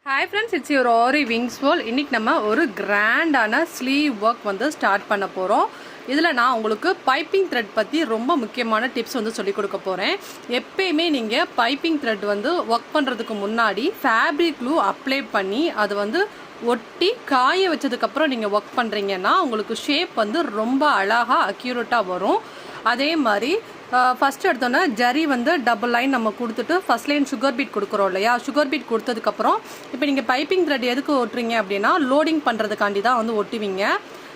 Hi friends, it's your Aariwingsworld. இன்னைக்கு நம்ம ஒரு கிராண்டான ஸ்லீவ் ஒர்க் வந்து ஸ்டார்ட் பண்ண போறோம். இதில் நான் உங்களுக்கு பைப்பிங் த்ரெட் பற்றி ரொம்ப முக்கியமான டிப்ஸ் வந்து சொல்லிக் கொடுக்க போகிறேன். எப்பயுமே நீங்கள் பைப்பிங் த்ரெட் வந்து ஒர்க் பண்ணுறதுக்கு முன்னாடி ஃபேப்ரிக் க்ளூ அப்ளை பண்ணி அது வந்து ஒட்டி காய வச்சதுக்கப்புறம் நீங்கள் ஒர்க் பண்ணுறீங்கன்னா உங்களுக்கு ஷேப் வந்து ரொம்ப அழகாக அக்யூரேட்டாக வரும். அதே மாதிரி ஃபஸ்ட் எடுத்தோன்னா ஜரி வந்து டபுள் லைன் நம்ம கொடுத்துட்டு ஃபஸ்ட் லைன் சுகர் பீட் கொடுக்குறோம் இல்லையா. சுகர் பீட் கொடுத்ததுக்கப்புறம் இப்போ நீங்கள் பைப்பிங் த்ரெட் எதுக்கு ஓட்டுறீங்க அப்படின்னா லோடிங் பண்ணுறதுக்காண்டி தான் வந்து ஒட்டுவீங்க.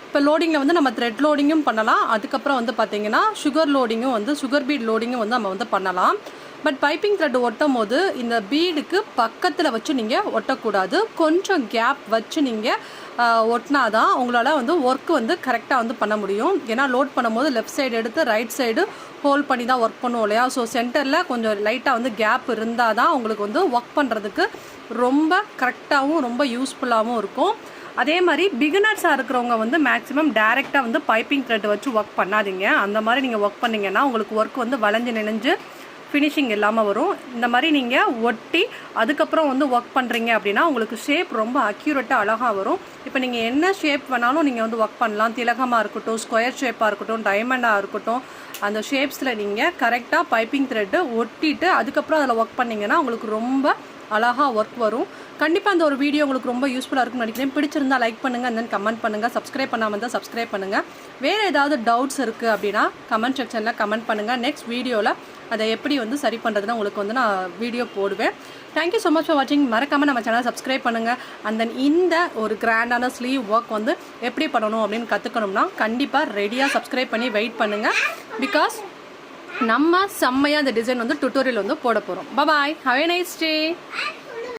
இப்போ லோடிங்கில் வந்து நம்ம த்ரெட் லோடிங்கும் பண்ணலாம். அதுக்கப்புறம் வந்து பார்த்தீங்கன்னா சுகர் லோடிங்கும் வந்து சுகர் பீட் லோடிங்கும் வந்து நம்ம வந்து பண்ணலாம். பட் பைப்பிங் த்ரெட் ஒட்டும் போது இந்த பீடுக்கு பக்கத்தில் வச்சு நீங்கள் ஒட்டக்கூடாது. கொஞ்சம் கேப் வச்சு நீங்கள் ஒட்டினாதான் உங்களால் வந்து ஒர்க்கு வந்து கரெக்டாக வந்து பண்ண முடியும். ஏன்னா லோட் பண்ணும்போது லெஃப்ட் சைடு எடுத்து ரைட் சைடு ஹோல்ட் பண்ணி தான் ஒர்க் பண்ணுவோம் இல்லையா. ஸோ சென்டரில் கொஞ்சம் லைட்டாக வந்து கேப் இருந்தால் தான் உங்களுக்கு வந்து ஒர்க் பண்ணுறதுக்கு ரொம்ப கரெக்டாகவும் ரொம்ப யூஸ்ஃபுல்லாகவும் இருக்கும். அதே மாதிரி பிகினர்ஸாக இருக்கிறவங்க வந்து மேக்ஸிமம் டேரெக்டாக வந்து பைப்பிங் த்ரெட் வச்சு ஒர்க் பண்ணாதீங்க. அந்த மாதிரி நீங்கள் ஒர்க் பண்ணிங்கன்னா உங்களுக்கு ஒர்க் வந்து வளைஞ்சு நெனைஞ்சு ஃபினிஷிங் இல்லாமல் வரும். இந்த மாதிரி நீங்கள் ஒட்டி அதுக்கப்புறம் வந்து ஒர்க் பண்ணுறீங்க அப்படின்னா உங்களுக்கு ஷேப் ரொம்ப அக்யூரேட்டாக அழகாக வரும். இப்போ நீங்கள் என்ன ஷேப் வேணாலும் நீங்கள் வந்து ஒர்க் பண்ணலாம். திலகமாக இருக்கட்டும், ஸ்கொயர் ஷேப்பாக இருக்கட்டும், டைமண்டாக இருக்கட்டும், அந்த ஷேப்ஸில் நீங்கள் கரெக்டாக பைப்பிங் த்ரெட்டு ஒட்டிட்டு அதுக்கப்புறம் அதில் ஒர்க் பண்ணிங்கன்னா உங்களுக்கு ரொம்ப அழகாக ஒர்க் வரும். கண்டிப்பாக அந்த ஒரு வீடியோ உங்களுக்கு ரொம்ப யூஸ்ஃபுல்லாக இருக்கும்னு நினைக்கிறேன். பிடிச்சிருந்தா லைக் பண்ணுங்கள், and then கமெண்ட் பண்ணுங்கள். சப்ஸ்கிரைப் பண்ணாமல் இருந்தால் சப்ஸ்கிரைப் பண்ணுங்கள். வேறு ஏதாவது டவுட்ஸ் இருக்குது அப்படின்னா கமெண்ட் செக்ஷனில் கமெண்ட் பண்ணுங்கள். நெக்ஸ்ட் வீடியோவில் அதை எப்படி வந்து சரி பண்ணுறதுன்னு உங்களுக்கு வந்து நான் வீடியோ போடுவேன். தேங்க்யூ ஸோ மச் ஃபார் வாட்சிங். மறக்காமல் நம்ம சேனலை சப்ஸ்கிரைப் பண்ணுங்கள். அண்ட் தென் இந்த ஒரு கிராண்டான ஸ்லீவ் ஒர்க் வந்து எப்படி பண்ணணும் அப்படின்னு கற்றுக்கணும்னா கண்டிப்பாக ரெடியாக சப்ஸ்கிரைப் பண்ணி வெயிட் பண்ணுங்கள். பிகாஸ் நம்ம செம்மையாக அந்த டிசைன் வந்து டுட்டோரியல் வந்து போட போகிறோம். பாய், ஹேவ் எ நைஸ் டே.